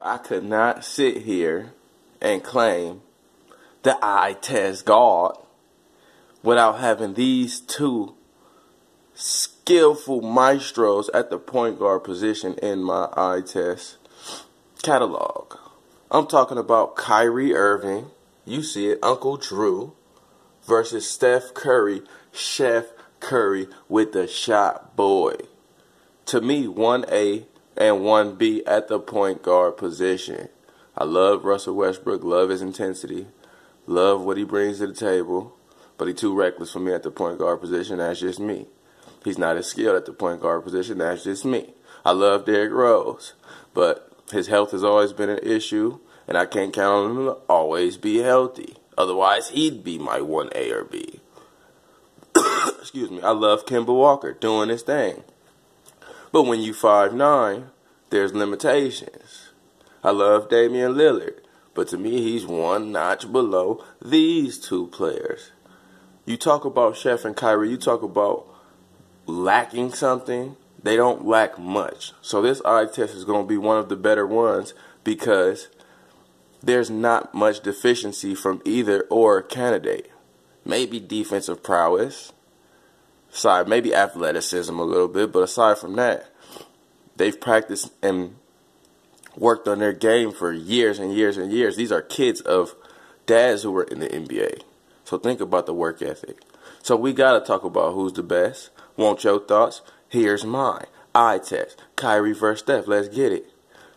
I could not sit here and claim that I test God without having these two skillful maestros at the point guard position in my eye test catalog. I'm talking about Kyrie Irving, you see it, Uncle Drew, versus Steph Curry, Chef Curry with the shot boy. To me, 1A and 1B at the point guard position. I love Russell Westbrook, love his intensity, love what he brings to the table, but he's too reckless for me at the point guard position. That's just me. He's not as skilled at the point guard position. That's just me. I love Derrick Rose, but his health has always been an issue, and I can't count on him to always be healthy. Otherwise, he'd be my 1A or B. Excuse me. I love Kemba Walker doing his thing. But when you 5'9", there's limitations. I love Damian Lillard, but to me, he's one notch below these two players. You talk about Chef and Kyrie, you talk about lacking something. They don't lack much. So this eye test is going to be one of the better ones because there's not much deficiency from either or candidate. Maybe defensive prowess. Maybe athleticism a little bit, but aside from that, they've practiced and worked on their game for years and years and years. These are kids of dads who were in the NBA. So think about the work ethic. So we got to talk about who's the best. Want your thoughts? Here's mine. Eye test. Kyrie versus Steph. Let's get it.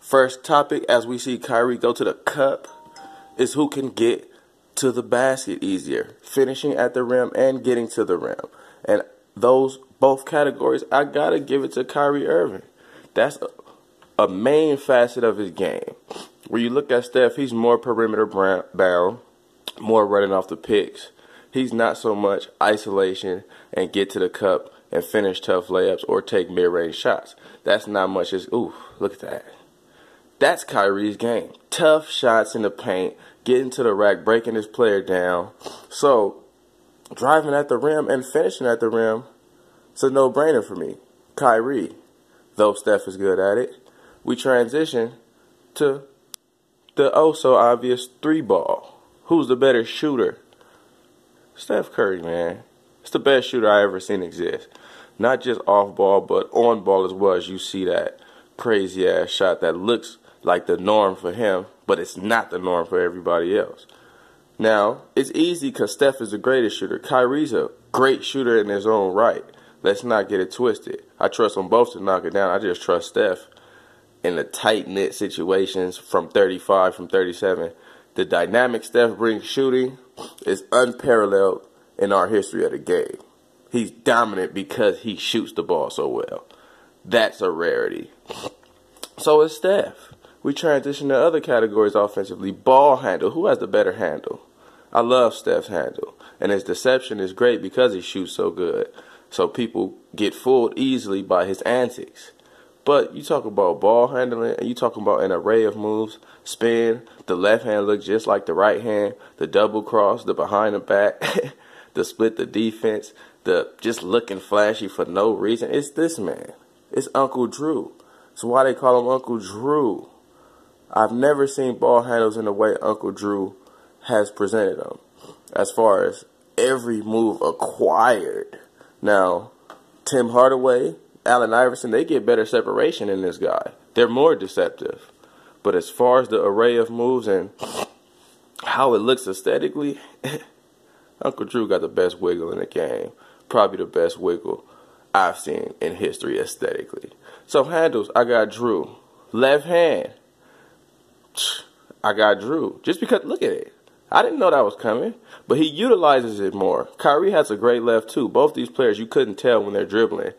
First topic, as we see Kyrie go to the cup, is who can get to the basket easier. Finishing at the rim and getting to the rim. And those both categories, I got to give it to Kyrie Irving. That's a main facet of his game. When you look at Steph, he's more perimeter bound, more running off the picks. He's not so much isolation and get to the cup and finish tough layups or take mid-range shots. That's not much as, ooh, look at that. That's Kyrie's game. Tough shots in the paint, getting to the rack, breaking his player down. So, driving at the rim and finishing at the rim, it's a no-brainer for me. Kyrie, though Steph is good at it. We transition to the oh-so-obvious three-ball. Who's the better shooter? Steph Curry, man. It's the best shooter I ever seen exist. Not just off-ball, but on-ball as well, as you see that crazy-ass shot that looks like the norm for him, but it's not the norm for everybody else. Now, it's easy because Steph is the greatest shooter. Kyrie's a great shooter in his own right. Let's not get it twisted. I trust them both to knock it down. I just trust Steph in the tight-knit situations from 35, from 37. The dynamic Steph brings shooting is unparalleled in our history of the game. He's dominant because he shoots the ball so well. That's a rarity. So is Steph. We transition to other categories offensively. Ball handle. Who has the better handle? I love Steph's handle. And his deception is great because he shoots so good. So people get fooled easily by his antics. But you talk about ball handling and you talk about an array of moves. Spin. The left hand looks just like the right hand. The double cross. The behind the back. The split the defense. The just looking flashy for no reason. It's this man. It's Uncle Drew. That's why they call him Uncle Drew. I've never seen ball handles in the way Uncle Drew has presented them. As far as every move acquired. Now, Tim Hardaway, Allen Iverson, they get better separation in this guy. They're more deceptive. But as far as the array of moves and how it looks aesthetically, Uncle Drew got the best wiggle in the game. Probably the best wiggle I've seen in history aesthetically. So handles, I got Drew. Left hand, I got Drew. Just because, look at it. I didn't know that was coming, but he utilizes it more. Kyrie has a great left too. Both these players, you couldn't tell when they're dribbling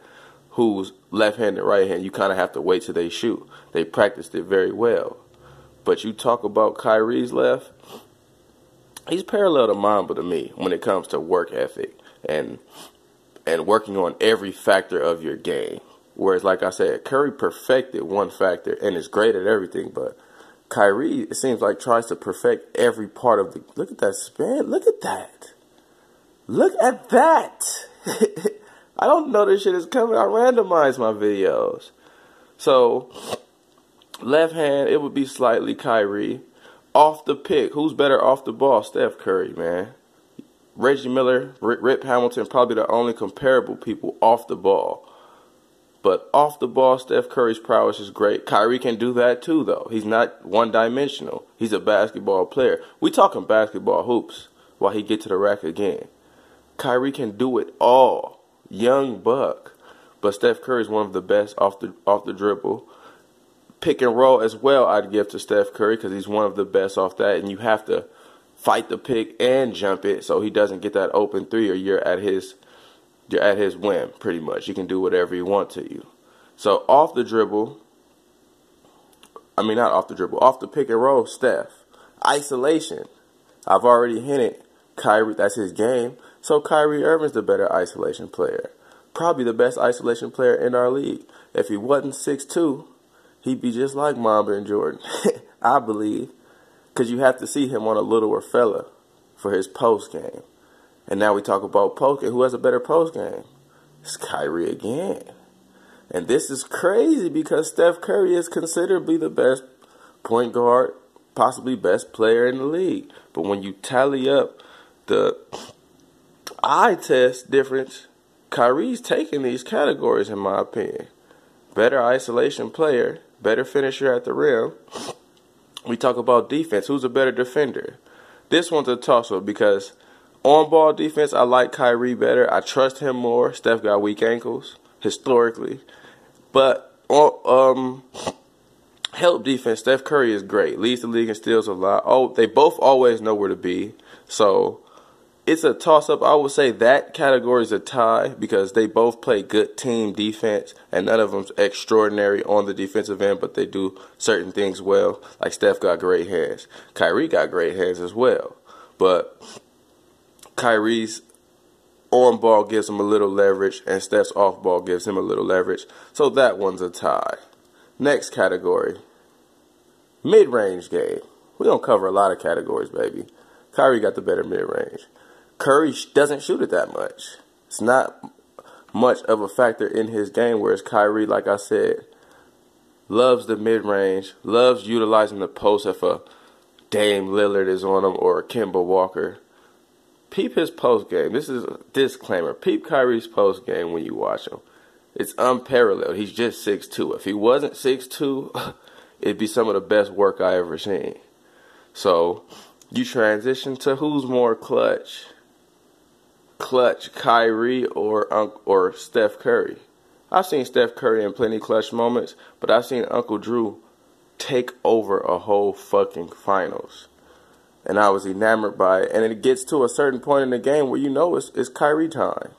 who's left hand and right hand. You kind of have to wait till they shoot. They practiced it very well. But you talk about Kyrie's left, he's parallel to Mamba to me when it comes to work ethic and working on every factor of your game. Whereas, like I said, Curry perfected one factor and is great at everything, but Kyrie, it seems like, tries to perfect every part of the... Look at that spin. Look at that. Look at that. I don't know this shit is coming. I randomize my videos. So, Left hand, it would be slightly Kyrie. Off the pick, who's better off the ball? Steph Curry, man. Reggie Miller, Rip Hamilton, probably the only comparable people off the ball. But off the ball, Steph Curry's prowess is great. Kyrie can do that too, though. He's not one-dimensional. He's a basketball player. We talking basketball hoops while he get to the rack again. Kyrie can do it all. Young buck. But Steph Curry is one of the best off the dribble. Pick and roll as well I'd give to Steph Curry because he's one of the best off that. And you have to fight the pick and jump it so he doesn't get that open three or you're at his whim, pretty much. He can do whatever he wants to you. So off the pick and roll, Steph. Isolation. I've already hinted, Kyrie, that's his game. So Kyrie Irving's the better isolation player. Probably the best isolation player in our league. If he wasn't 6'2", he'd be just like Mamba and Jordan, I believe. Because you have to see him on a littler fella for his post game. And now we talk about post game. Who has a better post game? It's Kyrie again. And this is crazy because Steph Curry is considerably the best point guard, possibly best player in the league. But when you tally up the eye test difference, Kyrie's taking these categories in my opinion. Better isolation player, better finisher at the rim. We talk about defense. Who's a better defender? This one's a toss-up because on-ball defense, I like Kyrie better. I trust him more. Steph got weak ankles, historically. But help defense, Steph Curry is great. Leads the league in steals a lot. Oh, they both always know where to be. So it's a toss-up. I would say that category is a tie because they both play good team defense, and none of them's extraordinary on the defensive end, but they do certain things well. Like Steph got great hands. Kyrie got great hands as well. But Kyrie's on-ball gives him a little leverage, and Steph's off-ball gives him a little leverage. So that one's a tie. Next category, mid-range game. We don't cover a lot of categories, baby. Kyrie got the better mid-range. Curry doesn't shoot it that much. It's not much of a factor in his game, whereas Kyrie, like I said, loves the mid-range, loves utilizing the post if a Dame Lillard is on him or a Kemba Walker. Peep his post game. This is a disclaimer. Peep Kyrie's post game when you watch him. It's unparalleled. He's just 6'2". If he wasn't 6'2", it'd be some of the best work I ever seen. So you transition to who's more clutch? Clutch, Kyrie or Steph Curry? I've seen Steph Curry in plenty clutch moments, but I've seen Uncle Drew take over a whole fucking finals. And I was enamored by it. And it gets to a certain point in the game where you know it's Kyrie time.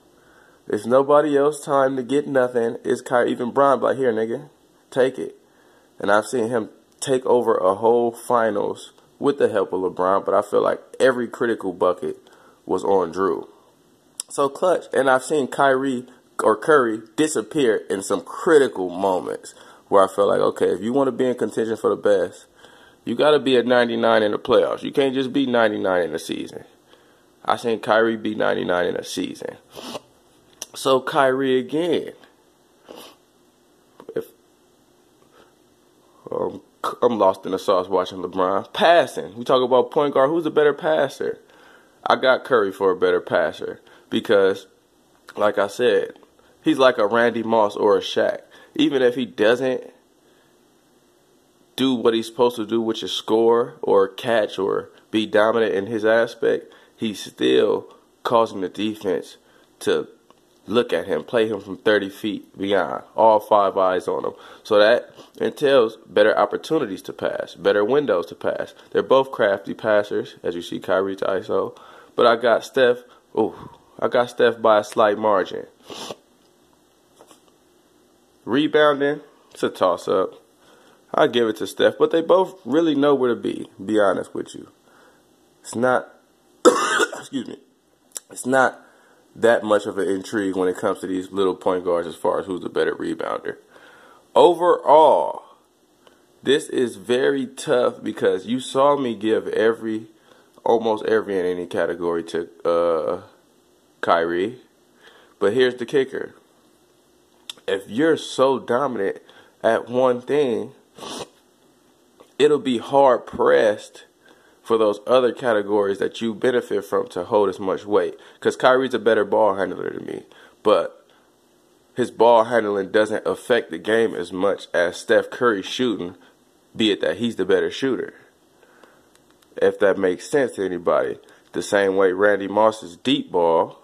It's nobody else time to get nothing. It's Kyrie. Even Bron like, here, nigga, take it. And I've seen him take over a whole finals with the help of LeBron, but I feel like every critical bucket was on Drew. So clutch. And I've seen Kyrie or Curry disappear in some critical moments where I feel like, okay, if you want to be in contention for the best, you got to be at 99 in the playoffs. You can't just be 99 in the season. I seen Kyrie be 99 in a season. So Kyrie again. If I'm lost in the sauce watching LeBron. Passing. We talk about point guard. Who's the better passer? I got Curry for a better passer because, like I said, he's like a Randy Moss or a Shaq. Even if he doesn't do what he's supposed to do, which is score or catch or be dominant in his aspect, he's still causing the defense to look at him, play him from 30 feet beyond, all five eyes on him. So that entails better opportunities to pass, better windows to pass. They're both crafty passers, as you see Kyrie to ISO. But I got Steph by a slight margin. Rebounding, it's a toss-up. I give it to Steph, but they both really know where to be honest with you. It's not, excuse me, it's not that much of an intrigue when it comes to these little point guards as far as who's the better rebounder. Overall, this is very tough because you saw me give almost every in any category to Kyrie. But here's the kicker. If you're so dominant at one thing, it'll be hard pressed for those other categories that you benefit from to hold as much weight. Because Kyrie's a better ball handler than me, but his ball handling doesn't affect the game as much as Steph Curry shooting, be it that he's the better shooter. If that makes sense to anybody. The same way Randy Moss's deep ball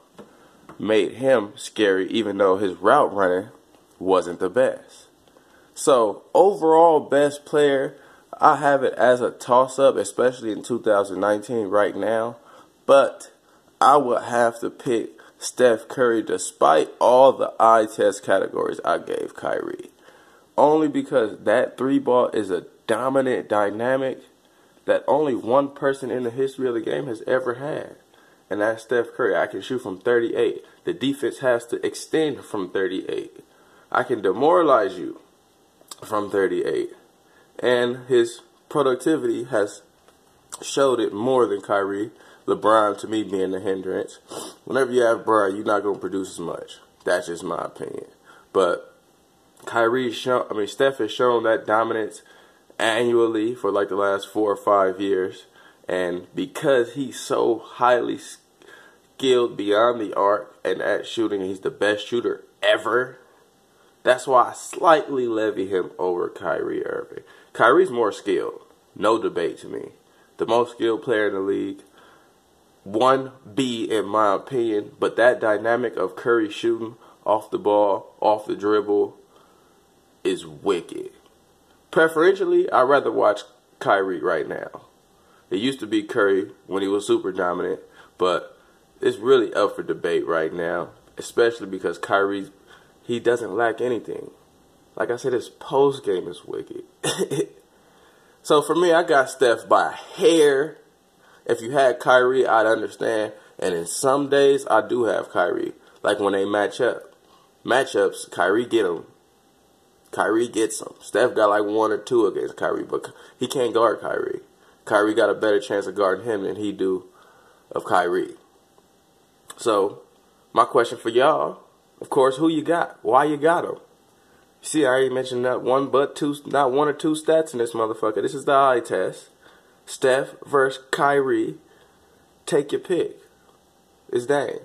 made him scary even though his route running wasn't the best. So, overall best player, I have it as a toss-up, especially in 2019 right now. But I would have to pick Steph Curry despite all the eye test categories I gave Kyrie. Only because that three ball is a dominant dynamic that only one person in the history of the game has ever had. And that's Steph Curry. I can shoot from 38. The defense has to extend from 38. I can demoralize you from 38. And his productivity has showed it more than Kyrie. LeBron, to me, being the hindrance. Whenever you have Bron, you're not going to produce as much. That's just my opinion. But Steph has shown that dominance annually for like the last 4 or 5 years. And because he's so highly skilled beyond the arc and at shooting, he's the best shooter ever. That's why I slightly levy him over Kyrie Irving. Kyrie's more skilled. No debate to me. The most skilled player in the league. 1B in my opinion. But that dynamic of Curry shooting off the ball, off the dribble, is wicked. Preferentially, I'd rather watch Kyrie right now. It used to be Curry when he was super dominant, but it's really up for debate right now, especially because Kyrie, he doesn't lack anything. Like I said, his post game is wicked. So for me, I got Steph by a hair. If you had Kyrie, I'd understand. And in some days, I do have Kyrie. Like when they matchups, Kyrie get him. Kyrie gets him. Steph got like 1 or 2 against Kyrie, but he can't guard Kyrie. Kyrie got a better chance of guarding him than he do of Kyrie. So, my question for y'all, of course, who you got? Why you got him? See, I ain't mentioned not one or two stats in this motherfucker. This is the eye test. Steph versus Kyrie. Take your pick. It's Dame.